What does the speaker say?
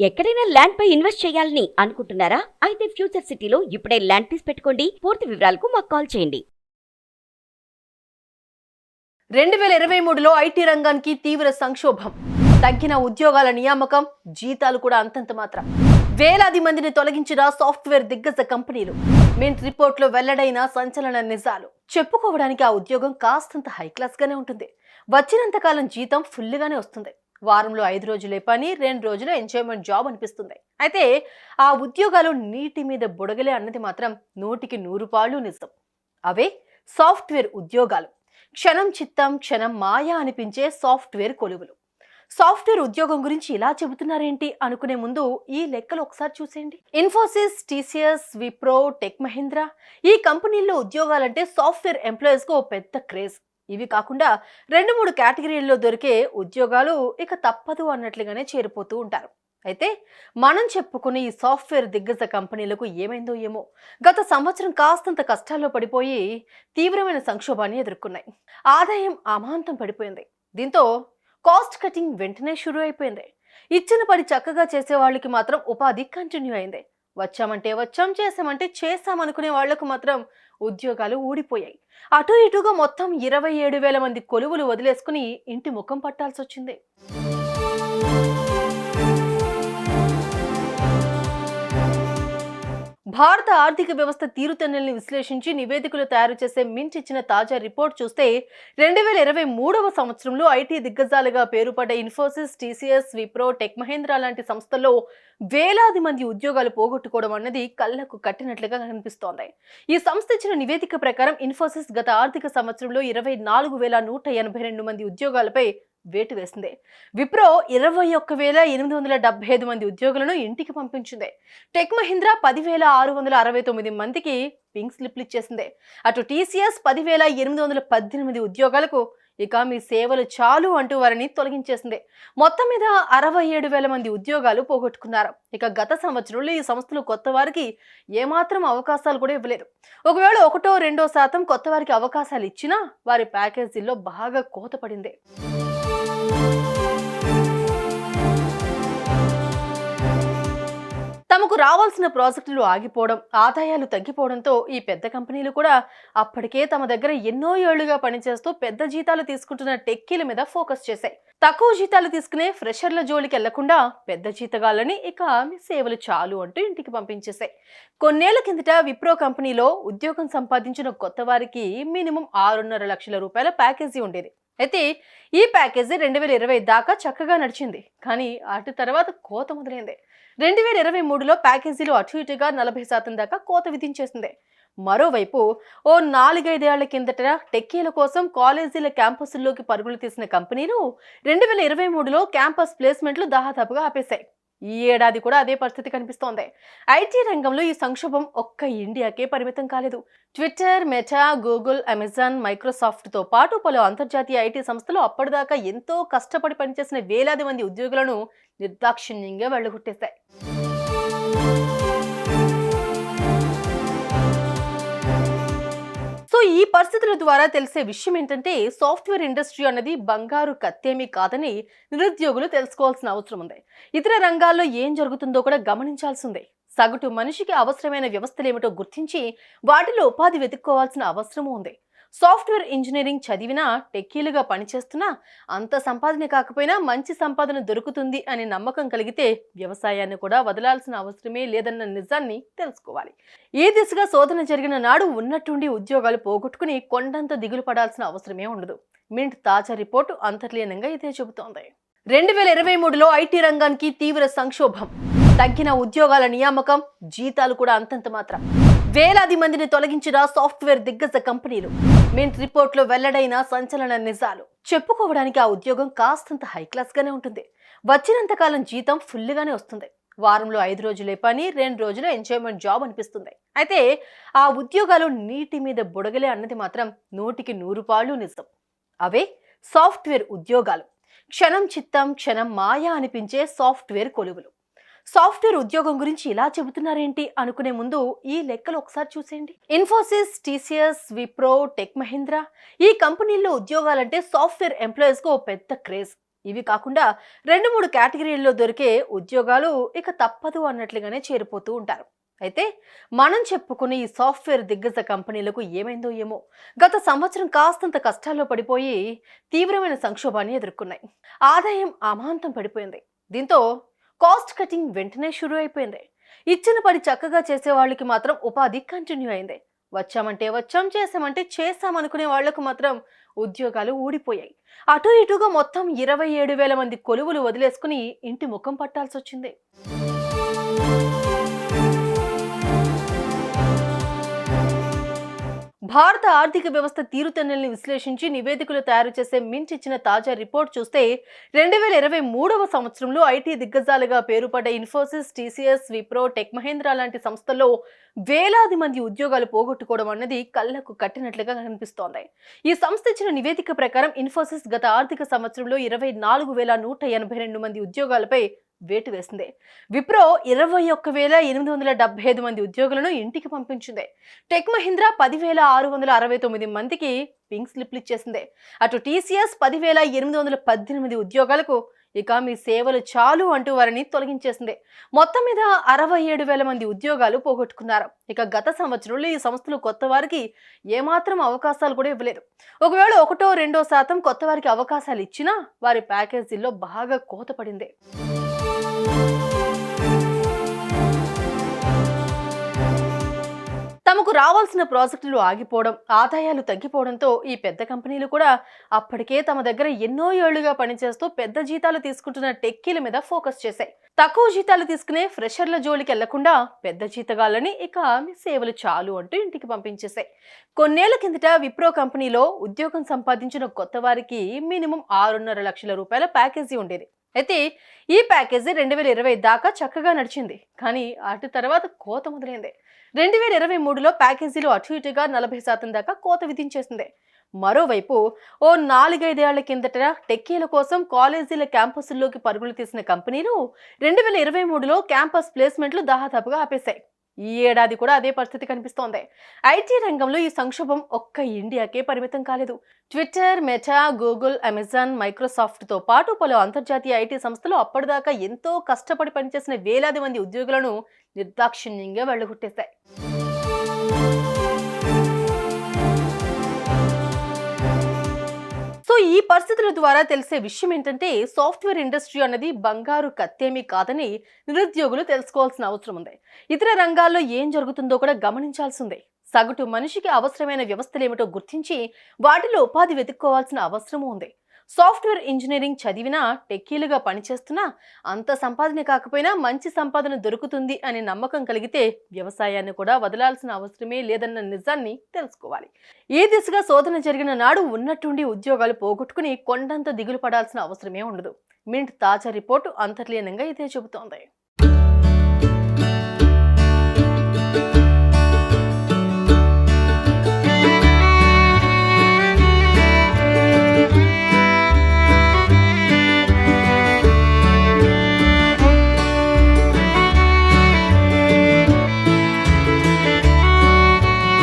ఎక్కడైనా ల్యాండ్ పై ఇన్వెస్ట్ చేయాలని అనుకుంటున్నారా? అయితే ఫ్యూచర్ సిటీలో ఇప్పుడే ల్యాండ్ పీస్ పెట్టుకోండి. పూర్తి వివరాలకు మాకు కాల్ చేయండి. 2023లో ఐటీ రంగానికి తీవ్ర సంక్షోభం. తగ్గిన ఉద్యోగాల నియామకం, జీతాలు కూడా అంతంత మాత్రం. వేలాది మందిని తొలగించిన సాఫ్ట్వేర్ దిగ్గజ కంపెనీలు. మింట్ రిపోర్ట్లో వెల్లడైన సంచలన నిజాలు. చెప్పుకోవడానికి ఆ ఉద్యోగం కాస్తంత హై క్లాస్ గానే ఉంటుంది. వచ్చినంత కాలం జీతం ఫుల్గానే వస్తుంది. వారంలో 5 రోజులే పని, 2 రోజులు ఎంజాయ్మెంట్ జాబ్ అనిపిస్తుంది. అయితే ఆ ఉద్యోగాలు నీటి మీద బుడగలే అన్నది మాత్రం 100కి 100 పాళ్ళు నిజం. అవే సాఫ్ట్వేర్ ఉద్యోగాలు. క్షణం చిత్తం క్షణం మాయా అనిపించే సాఫ్ట్వేర్ కొలువులు. సాఫ్ట్వేర్ ఉద్యోగం గురించి ఇలా చెబుతున్నారేంటి అనుకునే ముందు ఈ లెక్కలు ఒకసారి చూసేయండి. ఇన్ఫోసిస్, టీసీఎస్, విప్రో, టెక్ మహీంద్రా ఈ కంపెనీల్లో ఉద్యోగాలంటే సాఫ్ట్వేర్ ఎంప్లాయీస్ కు ఓ పెద్ద క్రేజ్. ఇవి కాకుండా 2-3 కేటగిరీల్లో దొరికే ఉద్యోగాలు ఇక తప్పదు అన్నట్లుగానే చేరిపోతూ ఉంటారు. అయితే మనం చెప్పుకునే ఈ సాఫ్ట్వేర్ దిగ్గజ కంపెనీలకు ఏమైందో ఏమో, గత సంవత్సరం కాస్తంత కష్టాల్లో పడిపోయి తీవ్రమైన సంక్షోభాన్ని ఎదుర్కొన్నాయి. ఆదాయం అమాంతం పడిపోయింది. దీంతో కాస్ట్ కటింగ్ వెంటనే షురూ అయిపోయింది. ఇచ్చిన పని చక్కగా చేసే వాళ్ళకి మాత్రం ఉపాధి కంటిన్యూ అయింది. వచ్చామంటే వచ్చాం, చేసామంటే చేసామనుకునే వాళ్లకు మాత్రం ఉద్యోగాలు ఊడిపోయాయి. అటు ఇటుగా మొత్తం 27,000 మంది కొలువులు వదిలేసుకుని ఇంటి ముఖం పట్టాల్సి వచ్చింది. భారత ఆర్థిక వ్యవస్థ తీరుతెన్నుల్ని విశ్లేషించి నివేదికలు తయారు చేసే మింట్ ఇచ్చిన తాజా రిపోర్ట్ చూస్తే 2023వ సంవత్సరంలో ఐటీ దిగ్గజాలుగా పేరుపడ్డ ఇన్ఫోసిస్, టీసీఎస్, విప్రో, టెక్ మహీంద్రా లాంటి సంస్థల్లో వేలాది మంది ఉద్యోగాలు పోగొట్టుకోవడం అన్నది కళ్లకు కట్టినట్లుగా కనిపిస్తోంది. ఈ సంస్థ ఇచ్చిన నివేదిక ప్రకారం ఇన్ఫోసిస్ గత ఆర్థిక సంవత్సరంలో 24,182 మంది ఉద్యోగాలపై వేటు వేసింది. విప్రో 21,875 మంది ఉద్యోగులను ఇంటికి పంపించింది. టెక్ మహీంద్రా 10,669 మందికి పింక్ స్లిప్లు ఇచ్చేసింది. అటు టీసీఎస్ 10,818 ఉద్యోగాలకు ఇక మీ సేవలు చాలు అంటూ వారిని తొలగించేసింది. మొత్తం మీద 67,000 మంది ఉద్యోగాలు పోగొట్టుకున్నారు. ఇక గత సంవత్సరంలో ఈ సంస్థలు కొత్త వారికి ఏమాత్రం అవకాశాలు కూడా ఇవ్వలేదు. ఒకవేళ 1-2% కొత్త వారికి అవకాశాలు ఇచ్చినా వారి ప్యాకేజీల్లో బాగా కోత పడింది. తమకు రావాల్సిన ప్రాజెక్టులు ఆగిపోవడం, ఆదాయాలు తగ్గిపోవడంతో ఈ పెద్ద కంపెనీలు కూడా అప్పటికే తమ దగ్గర ఎన్నో ఏళ్లుగా పనిచేస్తూ పెద్ద జీతాలు తీసుకుంటున్న టెక్కీల మీద ఫోకస్ చేశాయి. తక్కువ జీతాలు తీసుకునే ఫ్రెషర్ల జోలికి వెళ్లకుండా పెద్ద జీతగాళ్ళని ఇక మీ సేవలు చాలు అంటూ ఇంటికి పంపించేశాయి. కొన్నేళ్ల కిందట విప్రో కంపెనీలో ఉద్యోగం సంపాదించిన కొత్త వారికి మినిమం 6.5 లక్షల రూపాయల ప్యాకేజీ ఉండేది. అయితే ఈ ప్యాకేజీ 2020 దాకా చక్కగా నడిచింది. కానీ అటు తర్వాత కోత మొదలైంది. 2023లో ప్యాకేజీలు అటు ఇటుగా 40% దాకా కోత విధించేసింది. మరోవైపు ఓ 4-5 ఏళ్ల కిందట టెక్కీల కోసం కాలేజీల క్యాంపస్ల్లోకి పరుగులు తీసిన కంపెనీలు 2023లో క్యాంపస్ ప్లేస్మెంట్లు దాదాపుగా ఆపేశాయి. ఈ ఏడాది కూడా అదే పరిస్థితి కనిపిస్తోంది. ఐటీ రంగంలో ఈ సంక్షోభం ఒక్క ఇండియాకే పరిమితం కాలేదు. ట్విట్టర్, మెటా, గూగుల్, అమెజాన్, మైక్రోసాఫ్ట్తో పాటు పలు అంతర్జాతీయ ఐటీ సంస్థలు అప్పటిదాకా ఎంతో కష్టపడి పనిచేసిన వేలాది మంది ఉద్యోగులను నిర్దాక్షిణ్యంగా వెళ్లగొట్టేశాయి. సో ఈ పరిస్థితుల ద్వారా తెలిసే విషయం ఏంటంటే, సాఫ్ట్వేర్ ఇండస్ట్రీ అన్నది బంగారు కత్తేమీ కాదని నిరుద్యోగులు తెలుసుకోవాల్సిన అవసరం ఉంది. ఇతర రంగాల్లో ఏం జరుగుతుందో కూడా గమనించాల్సిందే. సగటు మనిషికి అవసరమైన వ్యవస్థలు ఏమిటో గుర్తించి వాటిలో ఉపాధి వెతుక్కోవాల్సిన అవసరమూ ఉంది. సాఫ్ట్వేర్ ఇంజనీరింగ్ చదివినా, టెక్కీలుగా పనిచేస్తున్నా అంత సంపాదన కాకపోయినా మంచి సంపాదన దొరుకుతుంది అనే నమ్మకం కలిగితే వ్యవసాయాన్ని కూడా వదలాల్సిన అవసరమే లేదన్న నిజాన్ని తెలుసుకోవాలి. ఈ దిశగా శోధన జరిగిన నాడు ఉన్నట్టుండి ఉద్యోగాలు పోగొట్టుకుని కొండంత దిగులు పడాల్సిన అవసరమే ఉండదు. మింట్ తాజా రిపోర్టు అంతర్లీనంగా ఇదే చెబుతోంది. 2023లో ఐటీ రంగానికి తీవ్ర సంక్షోభం. తగ్గిన ఉద్యోగాల నియామకం, జీతాలు కూడా అంతంత మాత్రం. వేలాది మందిని తొలగించిన సాఫ్ట్వేర్ దిగ్గజ కంపెనీలు. మింట్ రిపోర్ట్లో వెల్లడైన సంచలన నిజాలు. చెప్పుకోవడానికి ఆ ఉద్యోగం కాస్తంత హై క్లాస్ గానే ఉంటుంది. వచ్చినంత కాలం జీతం ఫుల్గానే వస్తుంది. వారంలో 5 రోజులే పని, 2 రోజులు ఎంజాయ్మెంట్ జాబ్ అనిపిస్తుంది. అయితే ఆ ఉద్యోగాలు నీటి మీద బుడగలే అన్నది మాత్రం 100కి 100 పాళ్ళు నిజం. అవే సాఫ్ట్వేర్ ఉద్యోగాలు. క్షణం చిత్తం క్షణం మాయా అనిపించే సాఫ్ట్వేర్ కొలువులు. సాఫ్ట్వేర్ ఉద్యోగం గురించి ఇలా చెబుతున్నారేంటి అనుకునే ముందు ఈ లెక్కలు ఒకసారి చూసేయండి. ఇన్ఫోసిస్, టీసీఎస్, విప్రో, టెక్ మహీంద్రా ఈ కంపెనీల్లో ఉద్యోగాలంటే సాఫ్ట్వేర్ ఎంప్లాయీస్ కు ఓ పెద్ద క్రేజ్. ఇవి కాకుండా 2-3 కేటగిరీల్లో దొరికే ఉద్యోగాలు ఇక తప్పదు అన్నట్లుగానే చేరిపోతూ ఉంటారు. అయితే మనం చెప్పుకునే ఈ సాఫ్ట్వేర్ దిగ్గజ కంపెనీలకు ఏమైందో ఏమో, గత సంవత్సరం కాస్తంత కష్టాల్లో పడిపోయి తీవ్రమైన సంక్షోభాన్ని ఎదుర్కొన్నాయి. ఆదాయం అమాంతం పడిపోయింది. దీంతో కాస్ట్ కటింగ్ వెంటనే షురూ అయిపోయింది. ఇచ్చిన పని చక్కగా చేసే వాళ్ళకి మాత్రం ఉపాధి కంటిన్యూ అయింది. వచ్చామంటే వచ్చాం, చేసామంటే చేసాం అనుకునే వాళ్లకు మాత్రం ఉద్యోగాలు ఊడిపోయాయి. అటు ఇటుగా మొత్తం 27,000 మంది కొలువులు వదిలేసుకుని ఇంటి ముఖం పట్టాల్సి వచ్చింది. భారత ఆర్థిక వ్యవస్థ తీరుతెన్నుల్ని విశ్లేషించి నివేదికలు తయారు చేసే మింట్ ఇచ్చిన తాజా రిపోర్ట్ చూస్తే 2023వ సంవత్సరంలో ఐటీ దిగ్గజాలుగా పేరుపడ్డ ఇన్ఫోసిస్, టీసీఎస్, విప్రో, టెక్ మహీంద్రా లాంటి సంస్థల్లో వేలాది మంది ఉద్యోగాలు పోగొట్టుకోవడం అన్నది కళ్లకు కట్టినట్లుగా కనిపిస్తోంది. ఈ సంస్థ ఇచ్చిన నివేదిక ప్రకారం ఇన్ఫోసిస్ గత ఆర్థిక సంవత్సరంలో 24,182 మంది ఉద్యోగాలపై వేటు వేసింది. విప్రో 21,875 మంది ఉద్యోగులను ఇంటికి పంపించింది. టెక్ మహీంద్రా 10,669 మందికి పింక్ స్లిప్లు ఇచ్చేసింది. అటు టీసీఎస్ 10,818 ఉద్యోగాలకు ఇక మీ సేవలు చాలు అంటూ వారిని తొలగించేసింది. మొత్తం మీద 67,000 మంది ఉద్యోగాలు పోగొట్టుకున్నారు. ఇక గత సంవత్సరంలో ఈ సంస్థలు కొత్త వారికి ఏమాత్రం అవకాశాలు కూడా ఇవ్వలేదు. ఒకవేళ 1-2% కొత్త వారికి అవకాశాలు ఇచ్చినా వారి ప్యాకేజీల్లో బాగా కోత పడింది. తమకు రావాల్సిన ప్రాజెక్టులు ఆగిపోవడం, ఆదాయాలు తగ్గిపోవడంతో ఈ పెద్ద కంపెనీలు కూడా అప్పటికే తమ దగ్గర ఎన్నో ఏళ్లుగా పనిచేస్తూ పెద్ద జీతాలు తీసుకుంటున్న టెక్కీల మీద ఫోకస్ చేశాయి. తక్కువ జీతాలు తీసుకునే ఫ్రెషర్ల జోలికి వెళ్లకుండా పెద్ద జీతగాళ్ళని ఇక మీ సేవలు చాలు అంటూ ఇంటికి పంపించేశాయి. కొన్నేళ్ల కిందట విప్రో కంపెనీలో ఉద్యోగం సంపాదించిన కొత్త వారికి మినిమం 6.5 లక్షల రూపాయల ప్యాకేజీ ఉండేది. అయితే ఈ ప్యాకేజీ 2020 దాకా చక్కగా నడిచింది. కానీ అటు తర్వాత కోత మొదలైంది. 2023లో ప్యాకేజీలు అటు ఇటుగా 40% దాకా కోత విధించేసింది. మరోవైపు 4-5 ఏళ్ల కిందట టెక్కీల కోసం కాలేజీల క్యాంపస్ల్లోకి పరుగులు తీసిన కంపెనీలు 2023లో క్యాంపస్ ప్లేస్మెంట్లు దాదాపుగా ఆపేశాయి. ఈ ఏడాది కూడా అదే పరిస్థితి కనిపిస్తోంది. ఐటీ రంగంలో ఈ సంక్షోభం ఒక్క ఇండియాకే పరిమితం కాలేదు. ట్విట్టర్, మెటా, గూగుల్, అమెజాన్, మైక్రోసాఫ్ట్తో పాటు పలు అంతర్జాతీయ ఐటీ సంస్థలు అప్పటిదాకా ఎంతో కష్టపడి పనిచేసిన వేలాది మంది ఉద్యోగులను నిర్దాక్షిణ్యంగా వెళ్లగొట్టేశాయి. సో ఈ పరిస్థితుల ద్వారా తెలిసే విషయం ఏంటంటే సాఫ్ట్వేర్ ఇండస్ట్రీ అన్నది బంగారు కత్తేమీ కాదని నిరుద్యోగులు తెలుసుకోవాల్సిన అవసరం ఉంది. ఇతర రంగాల్లో ఏం జరుగుతుందో కూడా గమనించాల్సిందే. సగటు మనిషికి అవసరమైన వ్యవస్థలేమిటో గుర్తించి వాటిలో ఉపాధి వెతుక్కోవాల్సిన అవసరమూ ఉంది. సాఫ్ట్వేర్ ఇంజనీరింగ్ చదివినా, టెక్కీలుగా పనిచేస్తున్నా అంత సంపాదన కాకపోయినా మంచి సంపాదన దొరుకుతుంది అనే నమ్మకం కలిగితే వ్యవసాయాన్ని కూడా వదలాల్సిన అవసరమే లేదన్న నిజాన్ని తెలుసుకోవాలి. ఈ దిశగా శోధన జరిగిన నాడు ఉన్నట్టుండి ఉద్యోగాలు పోగొట్టుకుని కొండంత దిగులు పడాల్సిన అవసరమే ఉండదు. మింట్ తాజా రిపోర్టు అంతర్లీనంగా ఇదే చెబుతోంది.